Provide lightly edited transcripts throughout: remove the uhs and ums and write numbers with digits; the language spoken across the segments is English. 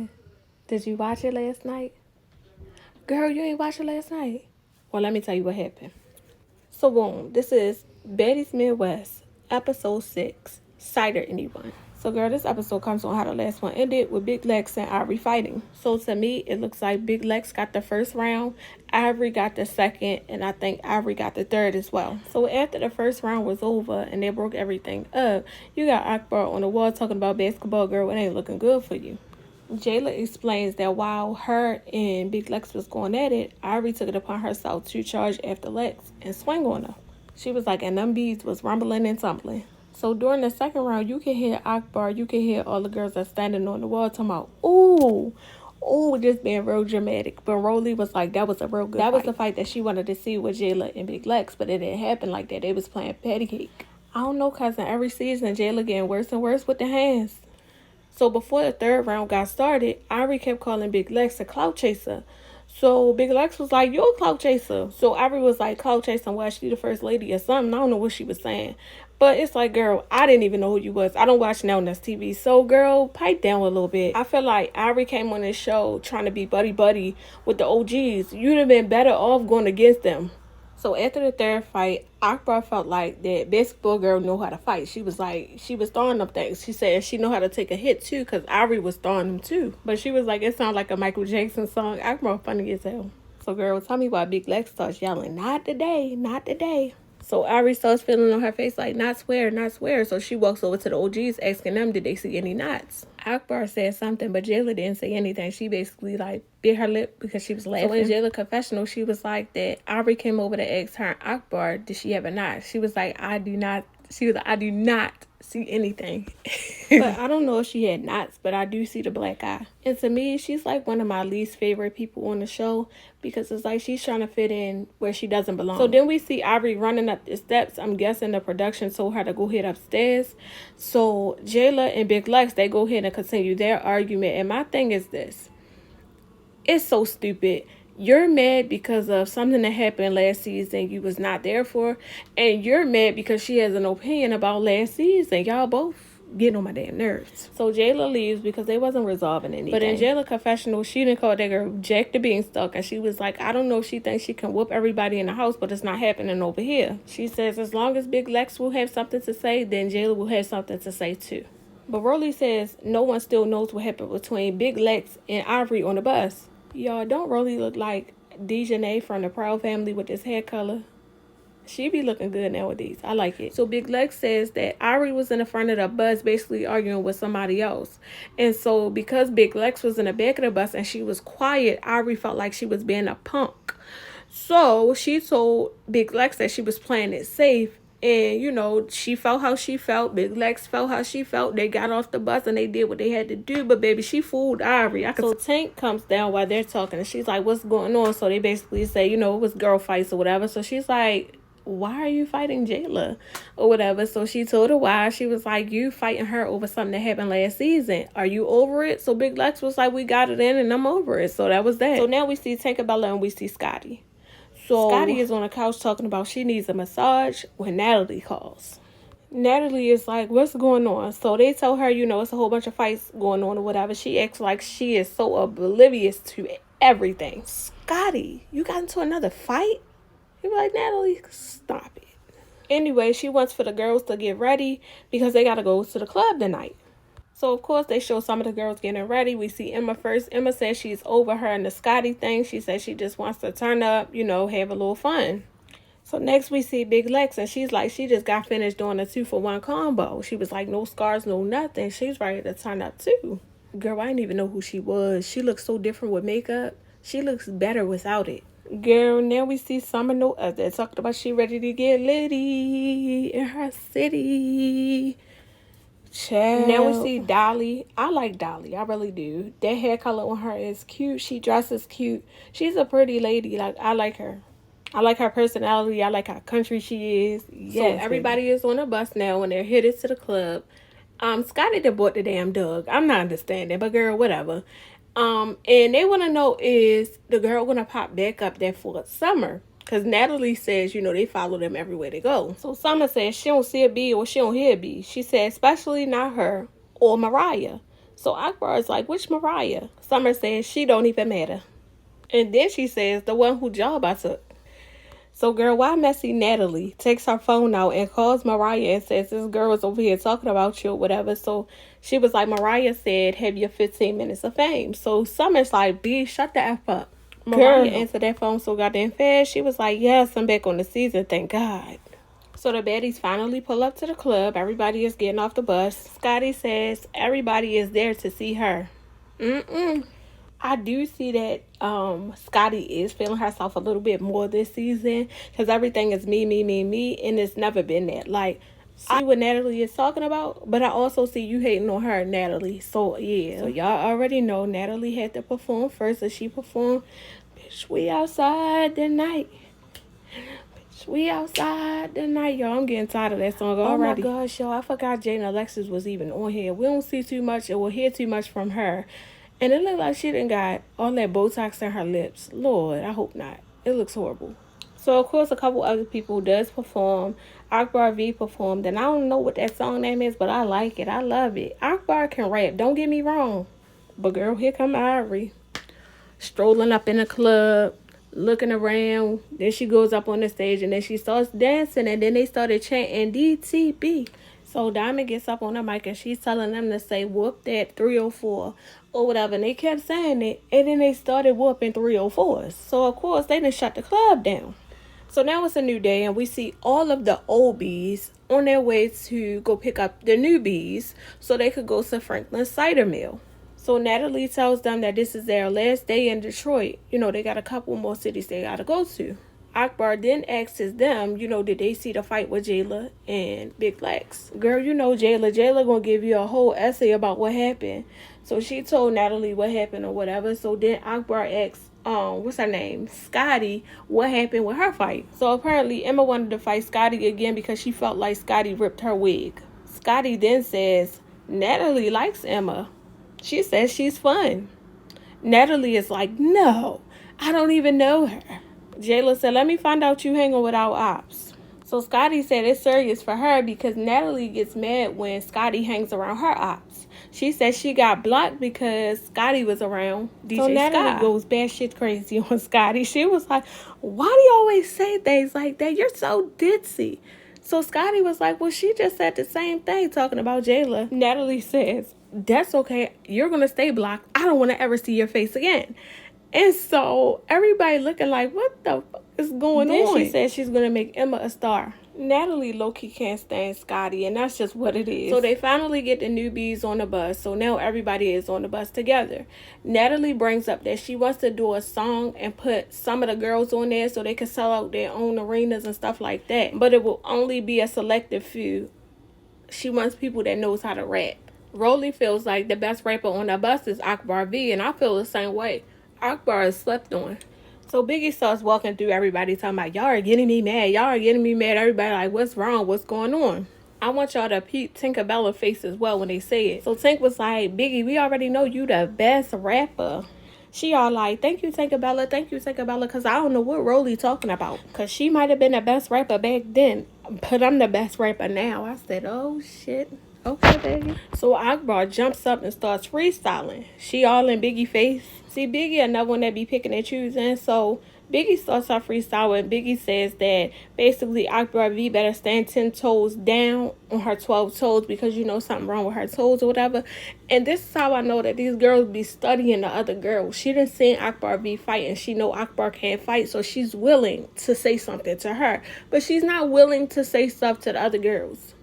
happened? Did you watch it last night? Girl, you ain't watch it last night? Well, let me tell you what happened. So, boom, this is Baddies Midwest, episode 6, Cider, anyone. So, girl, this episode comes on how the last one ended with Big Lex and Ivory fighting. So, to me, it looks like Big Lex got the first round, Ivory got the second, and I think Ivory got the third as well. So, after the first round was over and they broke everything up, you got Akbar on the wall talking about basketball, girl, it ain't looking good for you. Jayla explains that while her and Big Lex was going at it, Ivory took it upon herself to charge after Lex and swing on her. She was like, and them beads was rumbling and tumbling. So during the second round, you can hear Akbar, you can hear all the girls that's standing on the wall talking about, ooh, just being real dramatic. But Rolly was like, that was a real good fight. That was the fight that she wanted to see with Jayla and Big Lex, but it didn't happen like that. They was playing patty cake. I don't know, cousin, every season, Jayla getting worse and worse with the hands. So before the third round got started, Ivory kept calling Big Lex a clout chaser. So Big Lex was like, you're a clout chaser. So Ivory was like, clout chasing, why she the first lady or something. I don't know what she was saying. But it's like, girl, I didn't even know who you was. I don't watch Now That's TV. So, girl, pipe down a little bit. I feel like Ivory came on this show trying to be buddy-buddy with the OGs. You'd have been better off going against them. So after the third fight, Akbar felt like that basketball girl knew how to fight. She was throwing them things. She said she know how to take a hit too, because Ivory was throwing them too. But she was like, it sounded like a Michael Jackson song. Akbar funny as hell. So girl, tell me why Big Lex starts yelling, not today, not today. So Ivory starts feeling on her face like, not swear, not swear. So she walks over to the OGs asking them, did they see any knots? Akbar said something, but Jayla didn't say anything. She basically like bit her lip because she was laughing. So in Jayla's confessional, she was like that Ivory came over to ask her and Akbar, did she have a knot? She was like, I do not see anything. But I don't know if she had knots, but I do see the black eye. And to me, she's like one of my least favorite people on the show because it's like she's trying to fit in where she doesn't belong. So then we see Ivory running up the steps. I'm guessing the production told her to go ahead upstairs. So Jayla and Big Lex, they go ahead and continue their argument. And my thing is this. It's so stupid. You're mad because of something that happened last season you was not there for. And you're mad because she has an opinion about last season. Y'all both getting on my damn nerves. So Jayla leaves because they wasn't resolving anything. But in Jayla's confessional, she didn't call that girl Jack the Beanstalk. And she was like, I don't know if she thinks she can whoop everybody in the house, but it's not happening over here. She says as long as Big Lex will have something to say, then Jayla will have something to say too. But Rolly says no one still knows what happened between Big Lex and Ivory on the bus. Y'all, don't Rolly look like Dejanay from the Proud Family with this hair color? She be looking good nowadays. I like it. So Big Lex says that Ivory was in the front of the bus basically arguing with somebody else. And so because Big Lex was in the back of the bus and she was quiet, Ivory felt like she was being a punk. So she told Big Lex that she was playing it safe. And, you know, she felt how she felt. Big Lex felt how she felt. They got off the bus and they did what they had to do. But, baby, she fooled Ivory. So Tank comes down while they're talking. And she's like, what's going on? So they basically say, you know, it was girl fights or whatever. So she's like, why are you fighting Jayla or whatever? So she told her why. She was like, you fighting her over something that happened last season. Are you over it? So Big Lex was like, we got it in and I'm over it. So that was that. So now we see Tinkerbella and we see Scotty. So Scotty is on the couch talking about she needs a massage when Natalie calls. Natalie is like, what's going on? So they tell her, you know, it's a whole bunch of fights going on or whatever. She acts like she is so oblivious to everything. Scotty, you got into another fight? You be like, Natalie, stop it. Anyway, she wants for the girls to get ready because they got to go to the club tonight. So, of course, they show some of the girls getting ready. We see Emma first. Emma says she's over her and the Scotty thing. She says she just wants to turn up, you know, have a little fun. So, next we see Big Lex, and she's like, she just got finished doing a 2-for-1 combo. She was like, no scars, no nothing. She's ready to turn up, too. Girl, I didn't even know who she was. She looks so different with makeup. She looks better without it. Girl, now we see Summer No Other talking about she ready to get litty in her city. Child. Now we see Dolly. I like Dolly. I really do. That hair color on her is cute. She dresses cute. She's a pretty lady. Like, I like her. I like her personality. I like how country she is. Yes, so everybody is on a bus now and they're headed to the club. Scotty done bought the damn dog. I'm not understanding, but girl, whatever. And they want to know, is the girl going to pop back up there for summer? Because Natalie says, you know, they follow them everywhere they go. So Summer says she don't see a bee or she don't hear a bee. She said, especially not her or Mariah. So Akbar is like, which Mariah? Summer says she don't even matter. And then she says, the one who job I took. So girl, why messy Natalie takes her phone out and calls Mariah and says, this girl is over here talking about you or whatever. So she was like, Mariah said, have your 15 minutes of fame. So Summer's like, B, shut the F up. Mariah answered that phone so goddamn fast. She was like, yes, I'm back on the season, thank God. So the baddies finally pull up to the club. Everybody is getting off the bus. Scotty says everybody is there to see her. I do see that Scotty is feeling herself a little bit more this season because everything is me, and it's never been that. Like, see what Natalie is talking about, but I also see you hating on her, Natalie. So, yeah. So, y'all already know Natalie had to perform first, and she performed, bitch, we outside tonight. We outside tonight, y'all. I'm getting tired of that song already. Oh my gosh, y'all. I forgot Jane Alexis was even on here. We don't see too much or hear too much from her. And it looked like she done got all that Botox in her lips. Lord, I hope not. It looks horrible. So, of course, a couple other people does perform. Akbar V performed. And I don't know what that song name is, but I like it. I love it. Akbar can rap. Don't get me wrong. But, girl, here come Ivory. Strolling up in the club. Looking around, then she goes up on the stage and then she starts dancing and then they started chanting DTB. So Diamond gets up on the mic and she's telling them to say whoop that 304 or whatever, and they kept saying it and then they started whooping 304s. So of course they done shut the club down. So now it's a new day and we see all of the old bees on their way to go pick up the new bees so they could go to Franklin's cider mill. So Natalie tells them that this is their last day in Detroit. You know, they got a couple more cities they got to go to. Akbar then asks them, you know, did they see the fight with Jayla and Big Lex? Girl, you know Jayla gonna give you a whole essay about what happened. So she told Natalie what happened or whatever. So then Akbar asks, what's her name? Scotty, what happened with her fight? So apparently Emma wanted to fight Scotty again because she felt like Scotty ripped her wig. Scotty then says, Natalie likes Emma. She says she's fun. Natalie is like, no, I don't even know her. Jayla said, let me find out you hanging with our ops. So Scotty said it's serious for her because Natalie gets mad when Scotty hangs around her ops. She said she got blocked because Scotty was around DJ So Natalie Scott goes batshit crazy on Scotty. She was like, why do you always say things like that? You're so ditzy. So Scotty was like, well, she just said the same thing talking about Jayla. Natalie says, that's okay. You're going to stay blocked. I don't want to ever see your face again. And so everybody looking like, what the fuck is going on? Then she said she's going to make Emma a star. Natalie low-key can't stand Scotty, and that's just what it is. So they finally get the newbies on the bus. So now everybody is on the bus together. Natalie brings up that she wants to do a song and put some of the girls on there so they can sell out their own arenas and stuff like that. But it will only be a selective few. She wants people that knows how to rap. Rolly feels like the best rapper on the bus is Akbar V, and I feel the same way. Akbar is slept on. So Biggie starts walking through everybody talking about, y'all are getting me mad. Y'all are getting me mad. Everybody like, what's wrong? What's going on? I want y'all to peep Tinkerbella face as well when they say it. So Tink was like, Biggie, we already know you the best rapper. She all like, thank you, Tinkerbella, because I don't know what Rolly talking about. Because she might have been the best rapper back then, but I'm the best rapper now. I said, oh, shit. Okay, baby. So Akbar jumps up and starts freestyling. She all in Biggie face. See, Biggie another one that be picking and choosing. So Biggie starts off freestyling. Biggie says that basically Akbar V better stand 10 toes down on her 12 toes because you know something wrong with her toes or whatever. And this is how I know that these girls be studying the other girls. She done seen Akbar V fight and she know Akbar can't fight, so she's willing to say something to her. But she's not willing to say stuff to the other girls.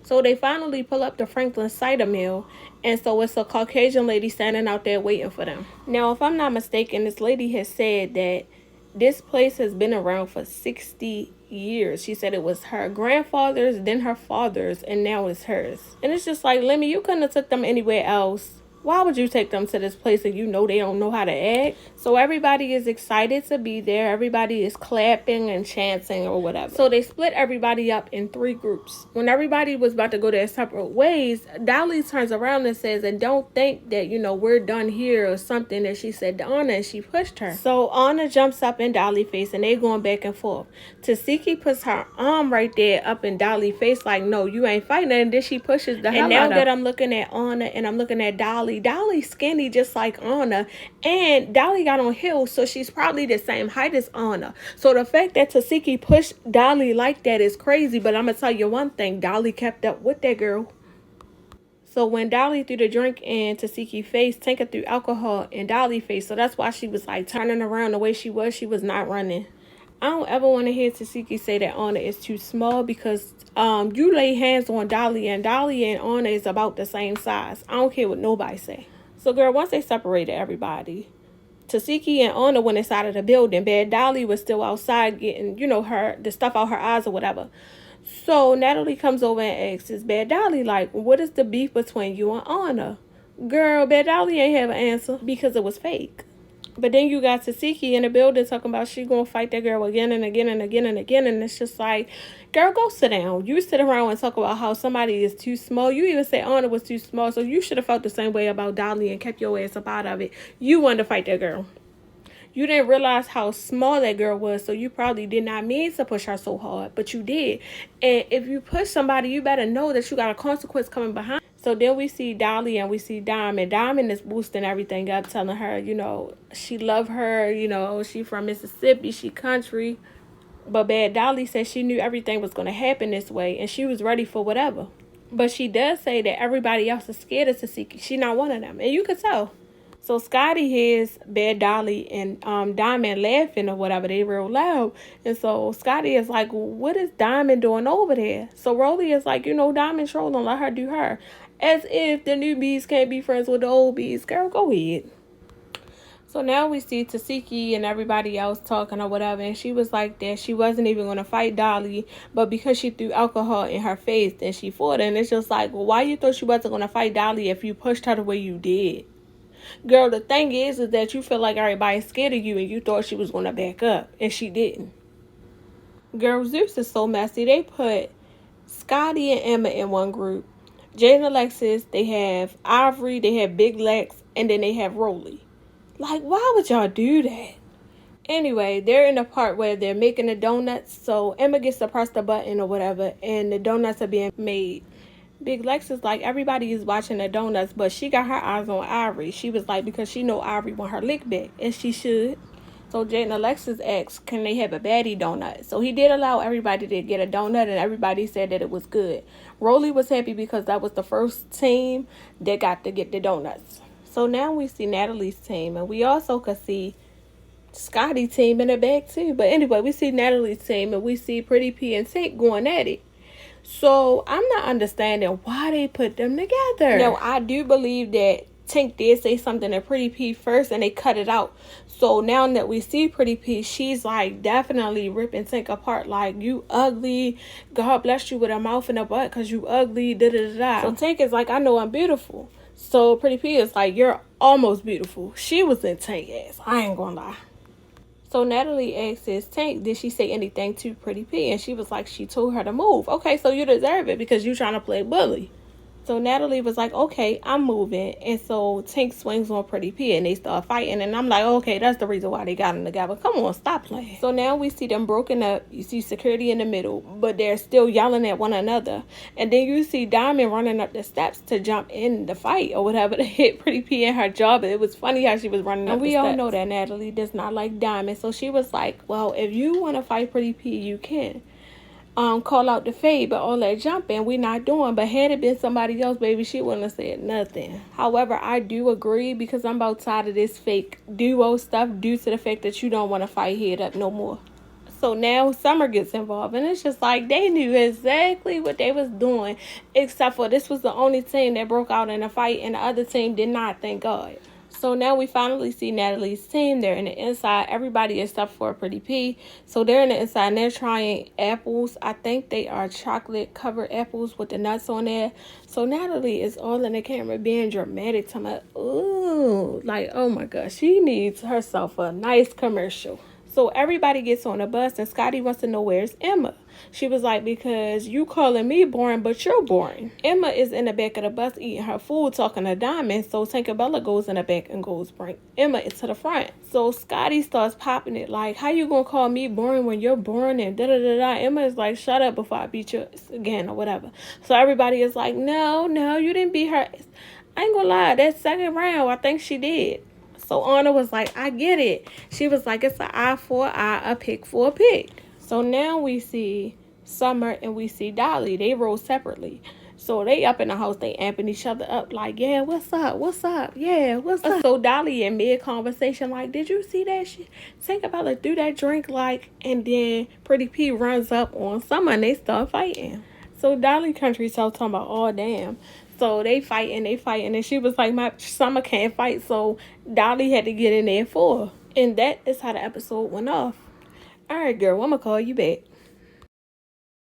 So they finally pull up to Franklin's cider mill, and so it's a Caucasian lady standing out there waiting for them. Now, if I'm not mistaken, this lady has said that this place has been around for 60 years. She said it was her grandfather's, then her father's, and now it's hers. And it's just like, Lemmy, you couldn't have took them anywhere else. Why would you take them to this place and you know they don't know how to act? So everybody is excited to be there. Everybody is clapping and chanting or whatever. So they split everybody up in 3 groups. When everybody was about to go their separate ways, Dolly turns around and says, and don't think that, you know, we're done here or something that she said to Anna, and she pushed her. So Anna jumps up in Dolly's face and they going back and forth. Tasiki puts her arm right there up in Dolly's face like, no, you ain't fighting. And then she pushes the hell out of her. And now that I'm looking at Anna and I'm looking at Dolly, Dolly. Dolly's skinny just like Anna, and Dolly got on heels, so she's probably the same height as Anna. So the fact that Tasiki pushed Dolly like that is crazy, but I'm going to tell you one thing. Dolly kept up with that girl. So when Dolly threw the drink in Tasiki face, Tinker threw alcohol in Dolly face. So that's why she was like turning around the way she was not running. I don't ever want to hear Tasiki say that Anna is too small, because you lay hands on Dolly and Anna is about the same size. I don't care what nobody say. So girl, once they separated everybody, Tasiki and Anna went inside of the building. Bad Dolly was still outside getting, the stuff out her eyes or whatever. So Natalie comes over and asks Bad Dolly, like, what is the beef between you and Anna? Girl, Bad Dolly ain't have an answer because it was fake. But then you got Tasiki in the building talking about she gonna fight that girl again and again and again and again. And it's just like, girl, go sit down. You sit around and talk about how somebody is too small. You even say Anna was too small. So you should have felt the same way about Dolly and kept your ass up out of it. You wanted to fight that girl. You didn't realize how small that girl was, so you probably did not mean to push her so hard, but you did. And if you push somebody, you better know that you got a consequence coming behind. So then we see Dolly and we see Diamond. Diamond is boosting everything up, telling her, she love her, she from Mississippi, she country. But Bad Dolly said she knew everything was going to happen this way, and she was ready for whatever. But she does say that everybody else is scared of Tasiki. She not one of them, and you could tell. So Scotty hears Bad Dolly and Diamond laughing or whatever. They real loud. And so Scotty is like, what is Diamond doing over there? So Rolly is like, Diamond trolling, let her do her. As if the new bees can't be friends with the old bees. Girl, go ahead. So now we see Tasiki and everybody else talking or whatever. And she was like that she wasn't even going to fight Dolly. But because she threw alcohol in her face, then she fought. And it's just like, well, why you thought she wasn't going to fight Dolly if you pushed her the way you did? Girl, the thing is that you feel like everybody's scared of you and you thought she was going to back up. And she didn't. Girl, Zeus is so messy. They put Scotty and Emma in one group. Jay and Alexis, they have Ivory, they have Big Lex, and then they have Rolly. Like, why would y'all do that? Anyway, they're in the part where they're making the donuts. So Emma gets to press the button or whatever, and the donuts are being made. Big Lex is like, everybody is watching the donuts, but she got her eyes on Ivory. She was like, because she know Ivory want her lick back, and she should. So Jay and Alexis asked, can they have a baddie donut? So he did allow everybody to get a donut, and everybody said that it was good. Rolly was happy because that was the first team that got to get the donuts. So now we see Natalie's team, and we also could see Scotty's team in the back too. But anyway, we see Natalie's team, and we see Pretty P and Tink going at it. So I'm not understanding why they put them together. Now, I do believe that Tink did say something to Pretty P first, and they cut it out. So now that we see Pretty P, she's like definitely ripping Tink apart. Like, you ugly. God bless you with a mouth and a butt because you ugly. Da da da da. So Tink is like, I know I'm beautiful. So Pretty P is like, you're almost beautiful. She was in Tink ass. I ain't gonna lie. So Natalie asks Tank, did she say anything to Pretty P? And she was like, she told her to move. Okay, so you deserve it because you're trying to play bully. So Natalie was like, okay, I'm moving. And so Tank swings on Pretty P and they start fighting. And I'm like, okay, that's the reason why they got them together. Come on, stop playing. So now we see them broken up. You see security in the middle, but they're still yelling at one another. And then you see Diamond running up the steps to jump in the fight or whatever to hit Pretty P in her jaw. But it was funny how she was running up the steps. And we all know that Natalie does not like Diamond. So she was like, well, if you want to fight Pretty P, you can. Call out the fade, but all that jumping we not doing. But had it been somebody else, baby, she wouldn't have said nothing. However, I do agree because I'm about tired of this fake duo stuff due to the fact that you don't want to fight head up no more. So now Summer gets involved, and it's just like they knew exactly what they was doing, except for this was the only team that broke out in a fight, and the other team did not, thank God. So now we finally see Natalie's team. They're in the inside. Everybody except for Pretty P. So they're in the inside and they're trying apples. I think they are chocolate covered apples with the nuts on there. So Natalie is all in the camera being dramatic. To my, ooh, like, oh my gosh, she needs herself a nice commercial. So everybody gets on the bus and Scotty wants to know where's Emma. She was like, because you calling me boring, but you're boring. Emma is in the back of the bus eating her food, talking to Diamond. So Tinkerbella goes in the back and goes bring Emma into the front. So Scotty starts popping it like, how you gonna call me boring when you're boring and da-da-da-da. Emma is like, shut up before I beat you again or whatever. So everybody is like, no, you didn't beat her. I ain't gonna lie, that second round, I think she did. So Anna was like, I get it. She was like, it's an eye for an eye, a pick for a pick. So now we see Summer and we see Dolly. They roll separately. So they up in the house, they amping each other up like, yeah, what's up? What's up? Yeah, what's up? So Dolly in mid-conversation like, did you see that shit? Think about it, do that drink like, and then Pretty P runs up on Summer and they start fighting. So Dolly country self talking about, oh damn. So they fighting, and she was like, my Summer can't fight, so Dolly had to get in there for her. And that is how the episode went off. All right, girl, I'm gonna call you back.